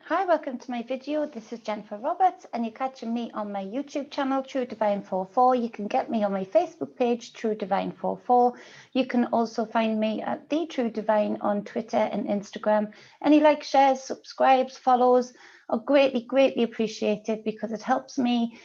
Hi, welcome to my video. This is Jennifer Roberts and you're catching me on my YouTube channel, True Divine 44. You can get me on my Facebook page, True Divine 44. You can also find me at The True Divine on Twitter and Instagram. Any likes, shares, subscribes, follows are greatly appreciated because it helps me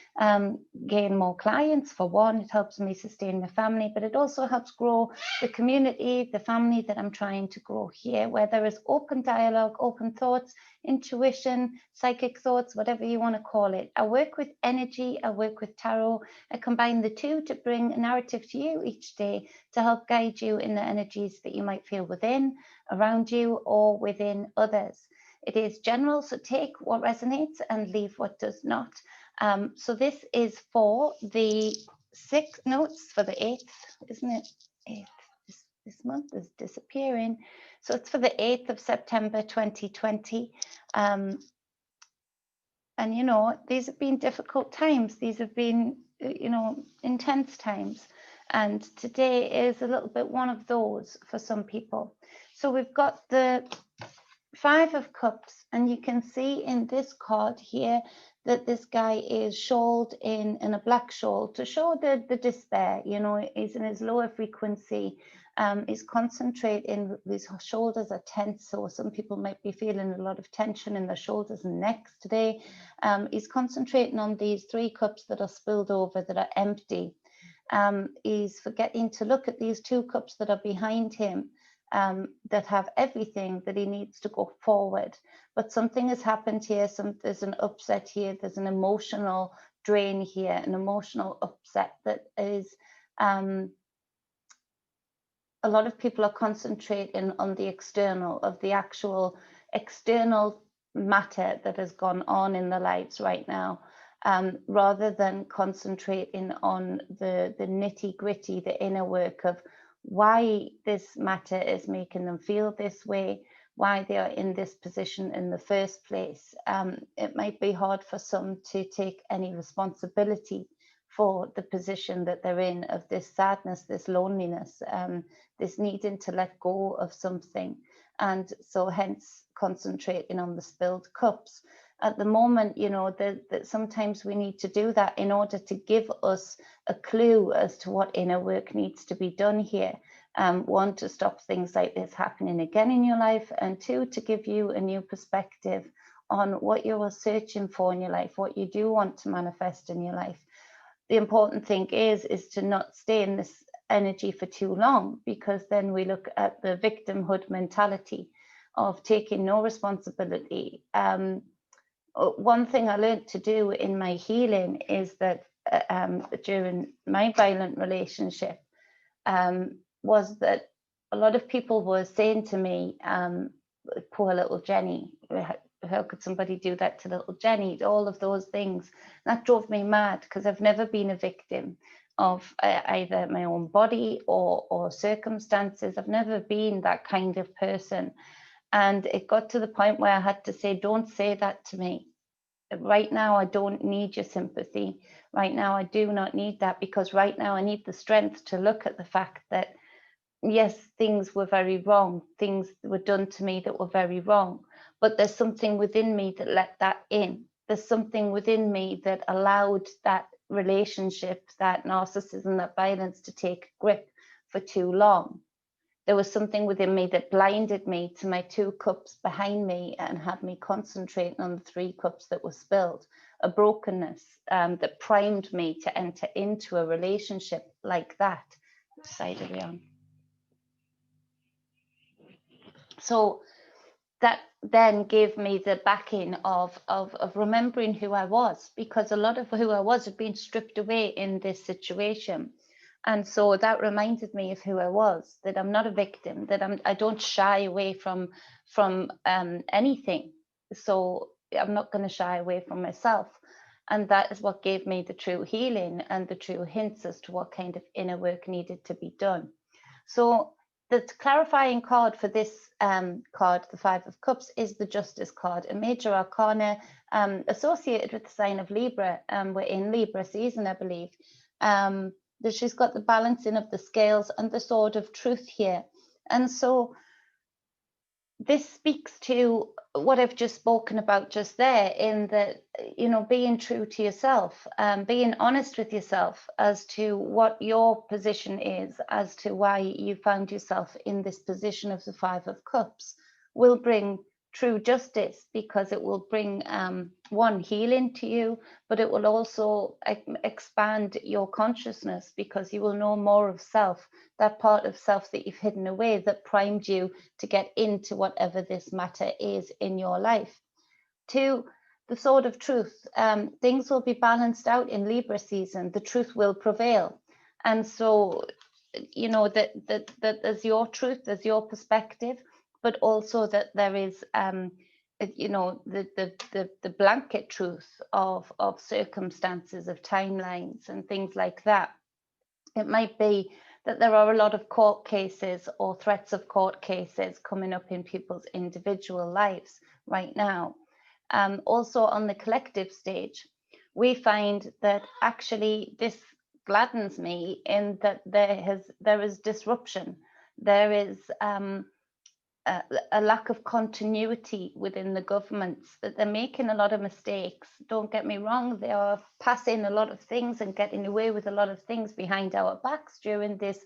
gain more clients. For one, it helps me sustain my family, but it also helps grow the community, the family that I'm trying to grow here, where there is open dialogue, open thoughts, intuition, psychic thoughts, whatever you want to call it. I work with energy, I work with tarot. I combine the two to bring a narrative to you each day to help guide you in the energies that you might feel within, around you, or within others. It is general, so take what resonates and leave what does not. So this is for the 6th, no, it's for the 8th, isn't it? 8th. This month is disappearing. So it's for the 8th of September 2020. And you know, these have been difficult times. These have been, you know, intense times. And today is a little bit one of those for some people. So we've got the 5 of Cups, and you can see in this card here that this guy is shawled in a black shawl to show the despair. You know, he's in his lower frequency. He's concentrating, his shoulders are tense, so some people might be feeling a lot of tension in their shoulders and necks today. He's concentrating on these 3 cups that are spilled over, that are empty. He's forgetting to look at these 2 cups that are behind him, that have everything that he needs to go forward. But something has happened here. There's an upset here. There's an emotional drain here, an emotional upset that is, a lot of people are concentrating on the external, of the actual external matter that has gone on in their lives right now, rather than concentrating on the nitty gritty, the inner work of why this matter is making them feel this way, why they are in this position in the first place. It might be hard for some to take any responsibility for the position that they're in, of this sadness, this loneliness, this needing to let go of something. And so hence concentrating on the spilled cups. At the moment, you know, that sometimes we need to do that in order to give us a clue as to what inner work needs to be done here. 1, to stop things like this happening again in your life, and 2, to give you a new perspective on what you are searching for in your life, what you do want to manifest in your life. The important thing is to not stay in this energy for too long, because then we look at the victimhood mentality of taking no responsibility. One thing I learned to do in my healing is that during my violent relationship, was that a lot of people were saying to me, poor little Jenny, how could somebody do that to little Jenny? All of those things. That drove me mad, because I've never been a victim of either my own body or circumstances. I've never been that kind of person. And it got to the point where I had to say, don't say that to me. Right now, I don't need your sympathy. Right now, I do not need that, because right now I need the strength to look at the fact that, yes, things were very wrong. Things were done to me that were very wrong. But there's something within me that let that in. There's something within me that allowed that relationship, that narcissism, that violence to take grip for too long. There was something within me that blinded me to my 2 cups behind me and had me concentrating on the 3 cups that were spilled. A brokenness that primed me to enter into a relationship like that. Which side are we on? So that then gave me the backing of remembering who I was, because a lot of who I was had been stripped away in this situation. And so that reminded me of who I was, that I'm not a victim, that I don't shy away from anything. So I'm not going to shy away from myself. And that is what gave me the true healing and the true hints as to what kind of inner work needed to be done. So the clarifying card for this card, the 5 of Cups, is the Justice card, a major arcana associated with the sign of Libra. We're in Libra season, I believe. That she's got the balancing of the scales and the sword of truth here. And so this speaks to what I've just spoken about just there, in that, being true to yourself, being honest with yourself as to what your position is, as to why you found yourself in this position of the Five of Cups, will bring true justice, because it will bring one, healing to you, but it will also expand your consciousness, because you will know more of self, that part of self that you've hidden away, that primed you to get into whatever this matter is in your life. Two, the sword of truth. Things will be balanced out in Libra season. The truth will prevail. And so, that there's your truth, there's your perspective, but also that there is, the blanket truth of circumstances, of timelines and things like that. It might be that there are a lot of court cases or threats of court cases coming up in people's individual lives right now. Also on the collective stage, we find that actually this gladdens me in that there is disruption. There is a lack of continuity within the governments, that they're making a lot of mistakes. Don't get me wrong, they are passing a lot of things and getting away with a lot of things behind our backs during this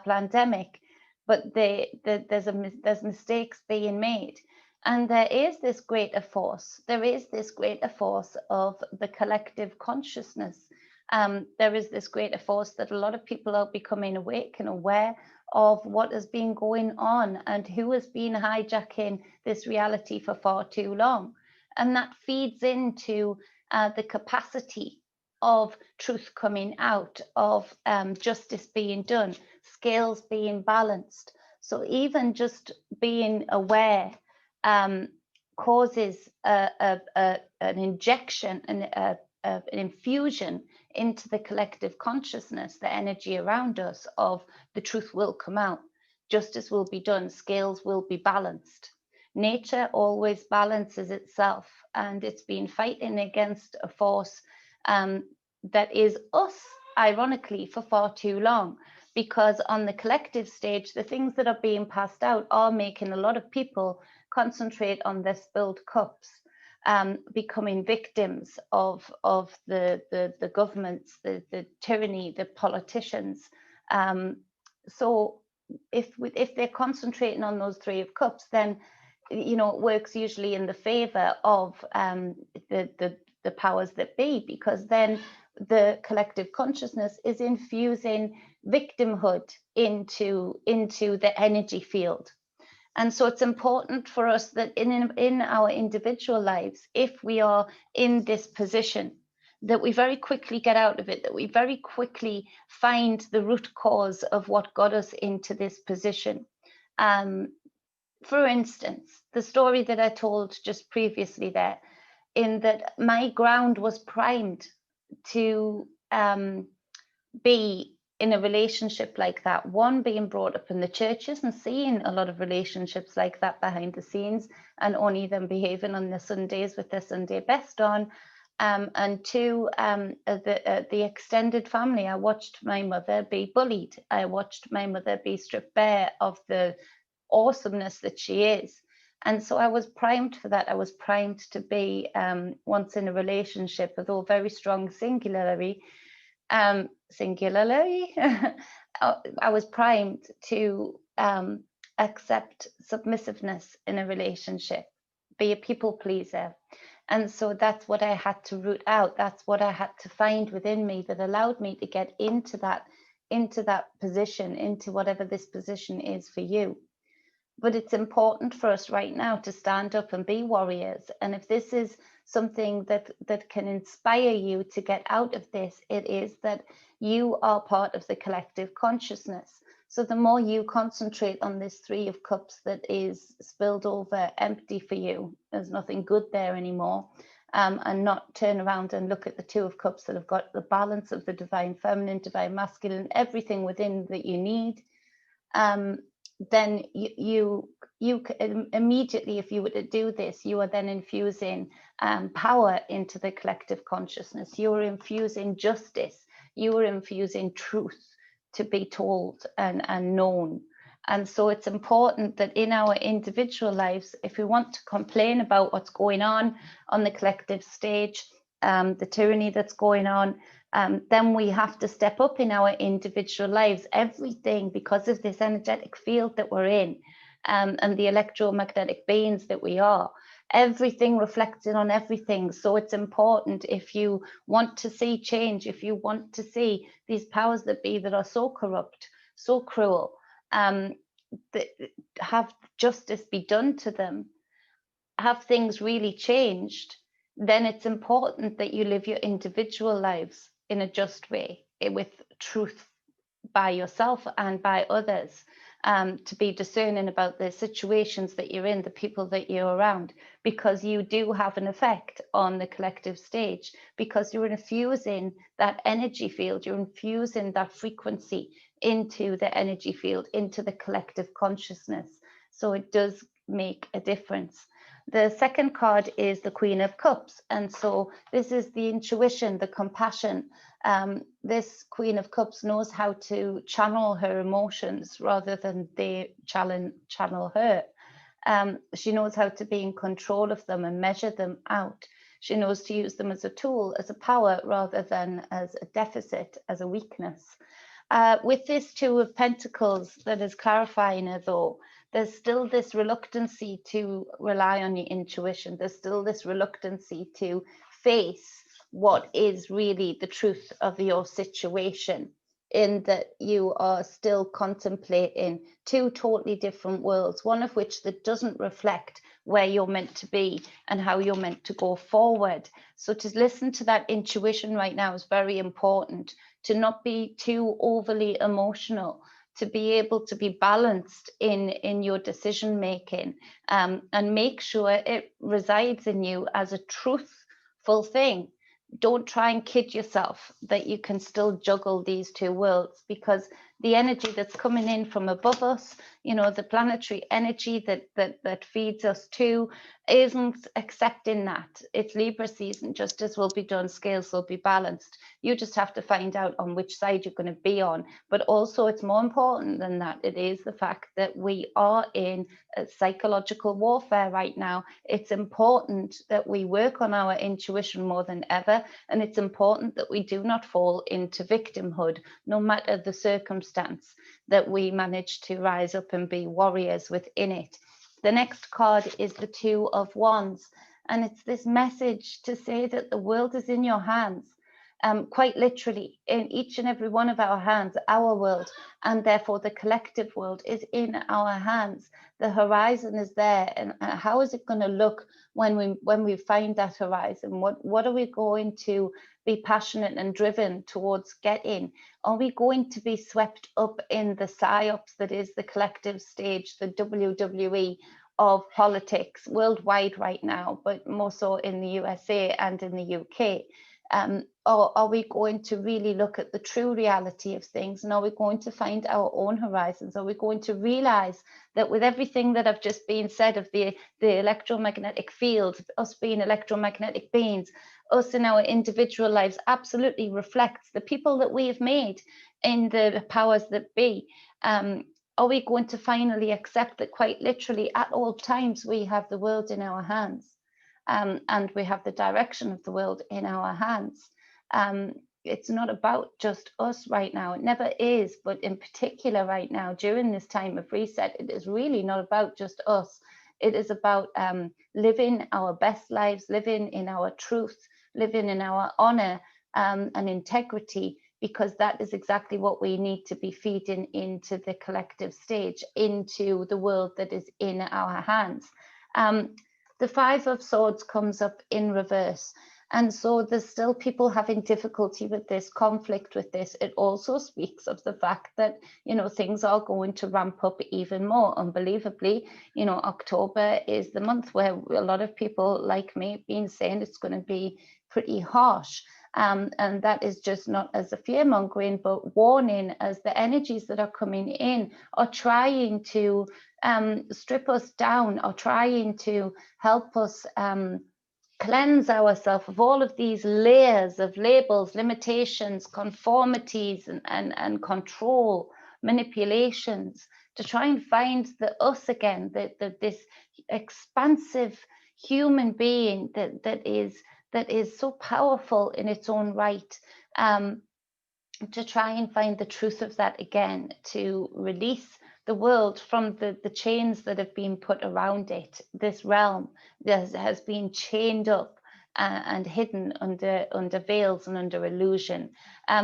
pandemic, but there's mistakes being made. And there is this greater force. There is this greater force of the collective consciousness. There is this greater force that a lot of people are becoming awake and aware of what has been going on and who has been hijacking this reality for far too long. And that feeds into the capacity of truth coming out, of justice being done, scales being balanced. So even just being aware causes an injection, an infusion into the collective consciousness, the energy around us, of the truth will come out, justice will be done, scales will be balanced. Nature always balances itself, and it's been fighting against a force that is us, ironically, for far too long. Because on the collective stage, the things that are being passed out are making a lot of people concentrate on their spilled cups, becoming victims of the governments, the tyranny, the politicians. So if they're concentrating on those Three of Cups, then it works usually in the favor of the powers that be, because then the collective consciousness is infusing victimhood into the energy field. And so it's important for us that in our individual lives, if we are in this position, that we very quickly get out of it, that we very quickly find the root cause of what got us into this position. For instance, the story that I told just previously there, in that my ground was primed to be in a relationship like that. One, being brought up in the churches and seeing a lot of relationships like that behind the scenes, and only them behaving on their Sundays with their Sunday best on. And two, the extended family. I watched my mother be bullied. I watched my mother be stripped bare of the awesomeness that she is. And so I was primed for that. I was primed to be once in a relationship, although very strong singularly. I was primed to accept submissiveness in a relationship, be a people pleaser. And so that's what I had to root out. That's what I had to find within me that allowed me to get into that position, into whatever this position is for you. But it's important for us right now to stand up and be warriors. And if this is something that can inspire you to get out of this, it is that you are part of the collective consciousness. So the more you concentrate on this Three of Cups that is spilled over, empty for you, there's nothing good there anymore, and not turn around and look at the Two of Cups that have got the balance of the divine feminine, divine masculine, everything within that you need, then you immediately, if you were to do this, you are then infusing power into the collective consciousness. You are infusing justice. You are infusing truth to be told and known. And so it's important that in our individual lives, if we want to complain about what's going on the collective stage, the tyranny that's going on, then we have to step up in our individual lives. Everything, because of this energetic field that we're in, and the electromagnetic beings that we are, everything reflected on everything. So it's important, if you want to see change, if you want to see these powers that be that are so corrupt, so cruel, have justice be done to them, have things really changed, then it's important that you live your individual lives in a just way, with truth by yourself and by others, to be discerning about the situations that you're in, the people that you're around, because you do have an effect on the collective stage, because you're infusing that energy field, you're infusing that frequency into the energy field, into the collective consciousness. So it does make a difference. The second card is the Queen of Cups. And so this is the intuition, the compassion. This Queen of Cups knows how to channel her emotions rather than they channel her. She knows how to be in control of them and measure them out. She knows to use them as a tool, as a power, rather than as a deficit, as a weakness. With this Two of Pentacles that is clarifying her, though, there's still this reluctancy to rely on your intuition. There's still this reluctancy to face what is really the truth of your situation, in that you are still contemplating two totally different worlds, one of which that doesn't reflect where you're meant to be and how you're meant to go forward. So to listen to that intuition right now is very important, to not be too overly emotional, to be able to be balanced in your decision making, and make sure it resides in you as a truthful thing. Don't try and kid yourself that you can still juggle these two worlds, because the energy that's coming in from above us, you know, the planetary energy that feeds us too, isn't accepting that. It's Libra season. Justice will be done, scales will be balanced. You just have to find out on which side you're going to be on. But also, it's more important than that. It is the fact that we are in a psychological warfare right now. It's important that we work on our intuition more than ever, and it's important that we do not fall into victimhood, no matter the circumstance, that we manage to rise up and be warriors within it. The next card is the Two of Wands, and it's this message to say that the world is in your hands. Quite literally, in each and every one of our hands, our world, and therefore the collective world is in our hands. The horizon is there, and how is it going to look when we find that horizon? What are we going to be passionate and driven towards getting? Are we going to be swept up in the psyops that is the collective stage, the WWE of politics worldwide right now, but more so in the USA and in the UK? Or are we going to really look at the true reality of things? And are we going to find our own horizons? Are we going to realize that with everything that I've just been said of the electromagnetic field, us being electromagnetic beings, us in our individual lives absolutely reflects the people that we have made in the powers that be? Are we going to finally accept that quite literally at all times we have the world in our hands? And we have the direction of the world in our hands. It's not about just us right now. It never is, but in particular right now, during this time of reset, it is really not about just us. It is about living our best lives, living in our truth, living in our honor and integrity, because that is exactly what we need to be feeding into the collective stage, into the world that is in our hands. The Five of Swords comes up in reverse. And so there's still people having difficulty with this, conflict with this. It also speaks of the fact that, you know, things are going to ramp up even more. Unbelievably, you know, October is the month where a lot of people like me have been saying it's going to be pretty harsh. And that is just not as a fear mongering, but warning, as the energies that are coming in are trying to strip us down, or trying to help us cleanse ourselves of all of these layers of labels, limitations, conformities, and control, manipulations, to try and find the us again, this expansive human being that is so powerful in its own right, to try and find the truth of that again, to release the world from the chains that have been put around it. This realm that has been chained up and hidden under veils and under illusion.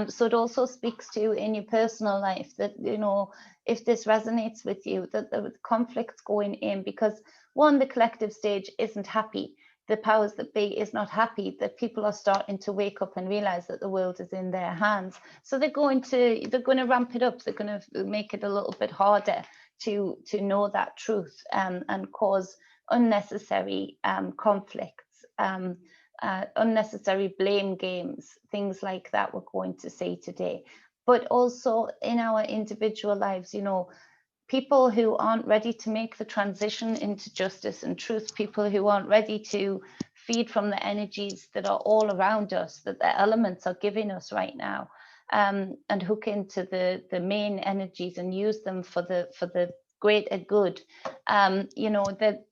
So it also speaks to in your personal life that, you know, if this resonates with you, that the conflict's going in because one, the collective stage isn't happy. The powers that be is not happy that people are starting to wake up and realize that the world is in their hands. So they're going to ramp it up. They're going to make it a little bit harder to know that truth, and cause unnecessary conflicts, unnecessary blame games, things like that we're going to see today. But also in our individual lives, you know, people who aren't ready to make the transition into justice and truth, people who aren't ready to feed from the energies that are all around us, that the elements are giving us right now, and hook into the main energies and use them for the greater good. You know, that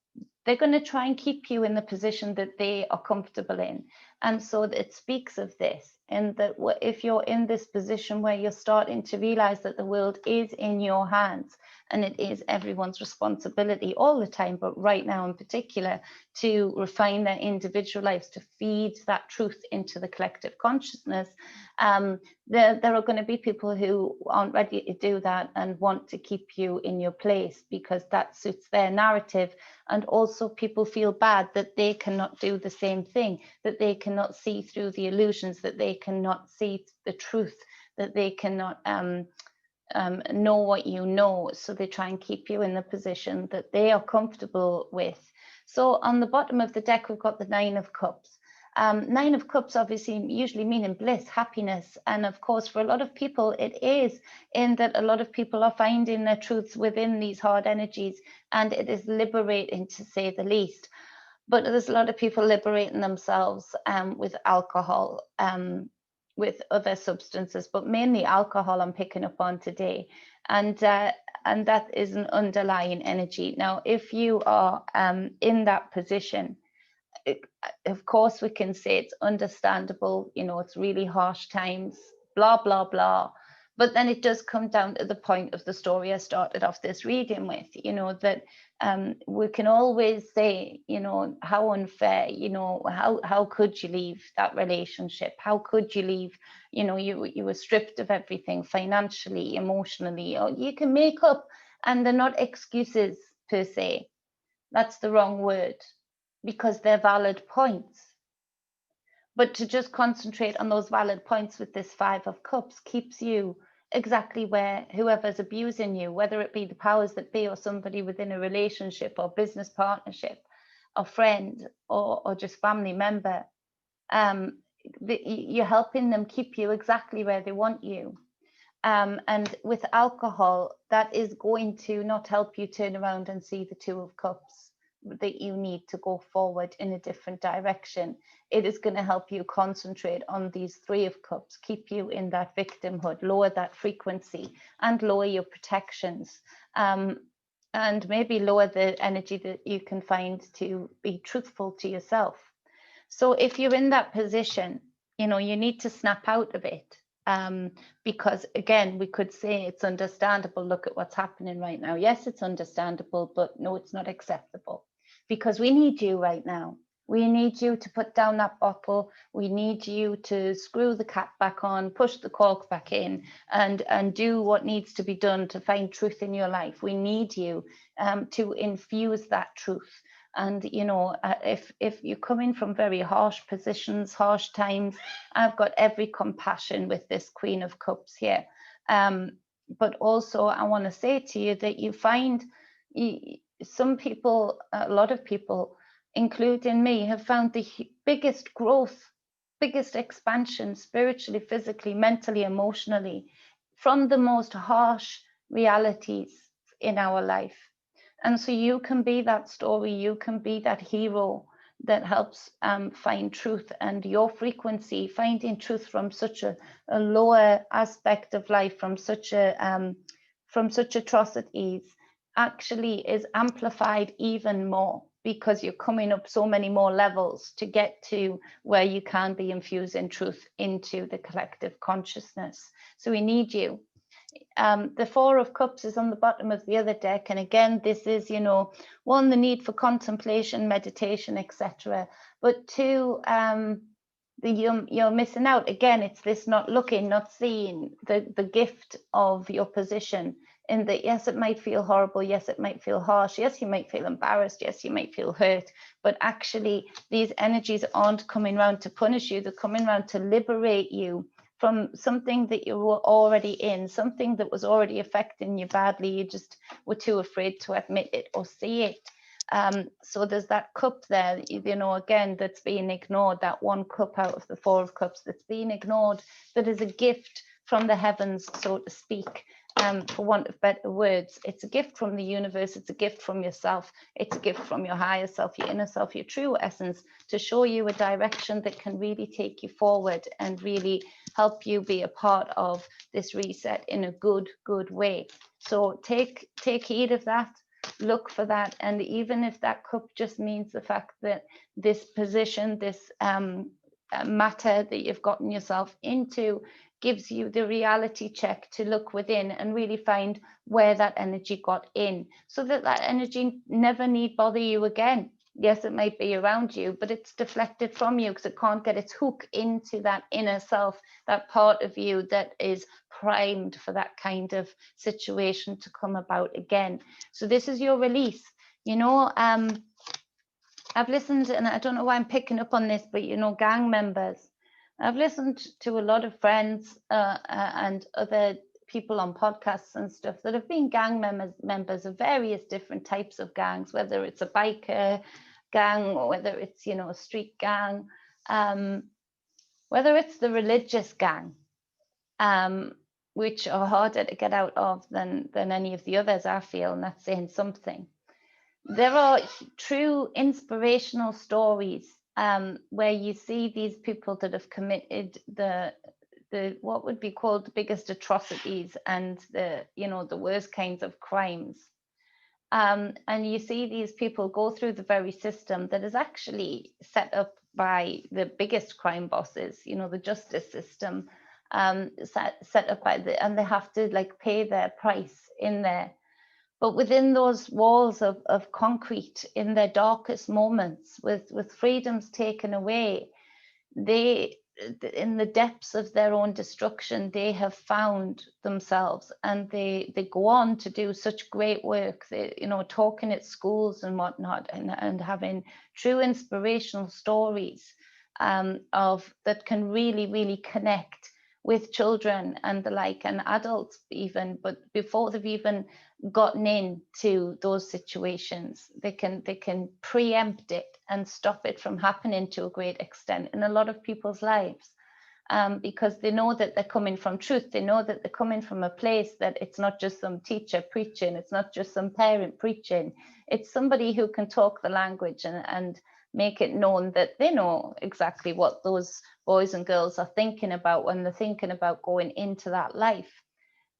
they're going to try and keep you in the position that they are comfortable in. And so it speaks of this, and that if you're in this position where you're starting to realize that the world is in your hands, and it is everyone's responsibility all the time, but right now in particular, to refine their individual lives, to feed that truth into the collective consciousness, there are going to be people who aren't ready to do that and want to keep you in your place because that suits their narrative. And also people feel bad that they cannot do the same thing, that they cannot see through the illusions, that they cannot see the truth, that they cannot know what you know. So they try and keep you in the position that they are comfortable with. So on the bottom of the deck, we've got the Nine of Cups. Nine of Cups obviously usually meaning bliss, happiness. And of course, for a lot of people, it is in that a lot of people are finding their truths within these hard energies, and it is liberating to say the least. But there's a lot of people liberating themselves with alcohol, with other substances, but mainly alcohol I'm picking up on today. And that is an underlying energy. Now, if you are in that position, of course, we can say it's understandable, you know, it's really harsh times, blah, blah, blah. But then it does come down to the point of the story I started off this reading with, you know, that we can always say, you know, how unfair, you know, how could you leave that relationship? How could you leave, you know, you were stripped of everything financially, emotionally, or you can make up, and they're not excuses per se. That's the wrong word, because they're valid points. But to just concentrate on those valid points with this Five of Cups keeps you exactly where whoever's abusing you, whether it be the powers that be or somebody within a relationship or business partnership or friend or just family member, you're helping them keep you exactly where they want you. And with alcohol, that is going to not help you turn around and see the Two of Cups that you need to go forward in a different direction. It is going to help you concentrate on these Three of Cups, keep you in that victimhood, lower that frequency, and lower your protections, and maybe lower the energy that you can find to be truthful to yourself. So if you're in that position, you know, you need to snap out of it. Because again, we could say it's understandable. Look at what's happening right now. Yes, it's understandable, but no, it's not acceptable, because we need you right now. We need you to put down that bottle. We need you to screw the cap back on, push the cork back in, and do what needs to be done to find truth in your life. We need you to infuse that truth. And, you know, if you're coming from very harsh positions, harsh times, I've got every compassion with this Queen of Cups here. But also I want to say to you that you find some people, a lot of people, including me, have found the biggest growth, biggest expansion spiritually, physically, mentally, emotionally from the most harsh realities in our life. And so you can be that story, you can be that hero that helps find truth and your frequency, finding truth from such a lower aspect of life, from such atrocities, actually is amplified even more, because you're coming up so many more levels to get to where you can be infusing truth into the collective consciousness. So we need you. The Four of Cups is on the bottom of the other deck, and again, this is, you know, one, the need for contemplation, meditation, etc. But two, you're missing out. Again, it's this not looking, not seeing the gift of your position. In that, yes, it might feel horrible. Yes, it might feel harsh. Yes, you might feel embarrassed. Yes, you might feel hurt. But actually, these energies aren't coming around to punish you. They're coming around to liberate you from something that you were already in, something that was already affecting you badly. You just were too afraid to admit it or see it. So there's that cup there, you know, again, that's being ignored, that one cup out of the Four of Cups that's being ignored, that is a gift from the heavens, so to speak, for want of better words. It's a gift from the universe, it's a gift from yourself, it's a gift from your higher self, your inner self, your true essence, to show you a direction that can really take you forward and really help you be a part of this reset in a good way. So take heed of that. Look for that, and even if that cup just means the fact that this position, this matter that you've gotten yourself into, gives you the reality check to look within and really find where that energy got in, so that that energy never need bother you again. Yes, it might be around you, but it's deflected from you because it can't get its hook into that inner self, that part of you that is primed for that kind of situation to come about again. So this is your release. You know, I've listened, and I don't know why I'm picking up on this, but you know, gang members. I've listened to a lot of friends and other people on podcasts and stuff that have been gang members of various different types of gangs, whether it's a biker gang or whether it's, you know, a street gang, whether it's the religious gang, which are harder to get out of than any of the others, I feel, and that's saying something. There are true inspirational stories where you see these people that have committed the what would be called the biggest atrocities and the, you know, the worst kinds of crimes. And you see these people go through the very system that is actually set up by the biggest crime bosses, you know, the justice system, set up by and they have to like pay their price in there. But within those walls of concrete, in their darkest moments, with freedoms taken away, they, in the depths of their own destruction, they have found themselves, and they go on to do such great work. They, you know, talking at schools and whatnot, and having true inspirational stories of that can really connect with children and the like, and adults even, but before they've even gotten into those situations, they can preempt it and stop it from happening to a great extent in a lot of people's lives, because they know that they're coming from truth. They know that they're coming from a place that it's not just some teacher preaching, it's not just some parent preaching, it's somebody who can talk the language and make it known that they know exactly what those boys and girls are thinking about when they're thinking about going into that life.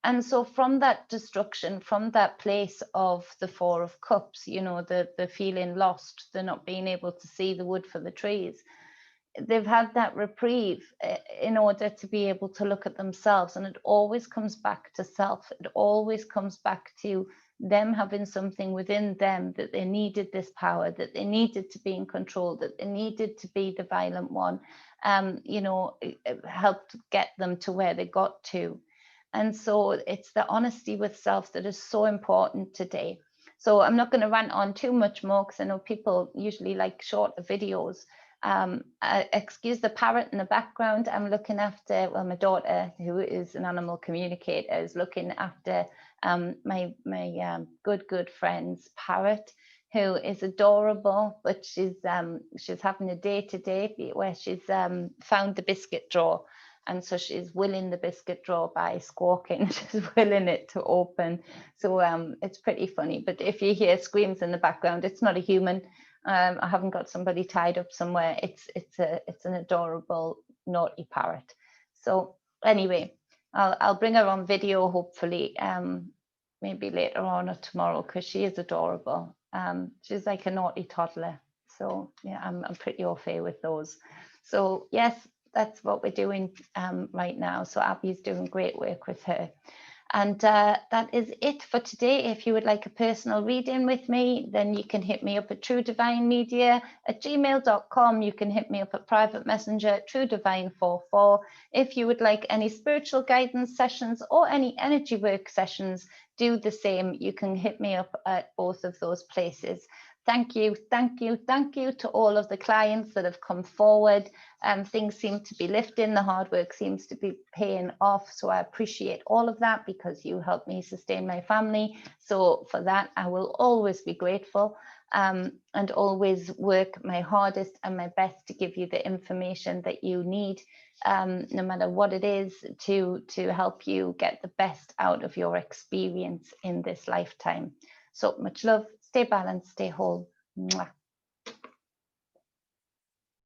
And so from that destruction, from that place of the Four of Cups, you know, the feeling lost, the not being able to see the wood for the trees, they've had that reprieve in order to be able to look at themselves. And it always comes back to self. It always comes back to them having something within them, that they needed this power, that they needed to be in control, that they needed to be the violent one, you know, it helped get them to where they got to. And so it's the honesty with self that is so important today. So I'm not going to rant on too much more, because I know people usually like shorter videos. Excuse the parrot in the background. I'm looking after, well, my daughter, who is an animal communicator, is looking after my good friend's parrot, who is adorable, but she's having a day today where she's found the biscuit drawer. And so she's willing the biscuit drawer by squawking. She's willing it to open. So it's pretty funny. But if you hear screams in the background, it's not a human. I haven't got somebody tied up somewhere. It's an adorable naughty parrot. So anyway, I'll bring her on video hopefully maybe later on or tomorrow, because she is adorable. She's like a naughty toddler. So yeah, I'm pretty au fait with those. So yes, that's what we're doing right now. So Abby's doing great work with her. And that is it for today. If you would like a personal reading with me, then you can hit me up at truedivinemedia@gmail.com. You can hit me up at private messenger at truedivine44. If you would like any spiritual guidance sessions or any energy work sessions, do the same. You can hit me up at both of those places. Thank you, thank you, thank you to all of the clients that have come forward. Things seem to be lifting, the hard work seems to be paying off. So I appreciate all of that, because you help me sustain my family. So for that, I will always be grateful, and always work my hardest and my best to give you the information that you need, no matter what it is, to help you get the best out of your experience in this lifetime. So much love, stay balanced, stay whole. Mwah.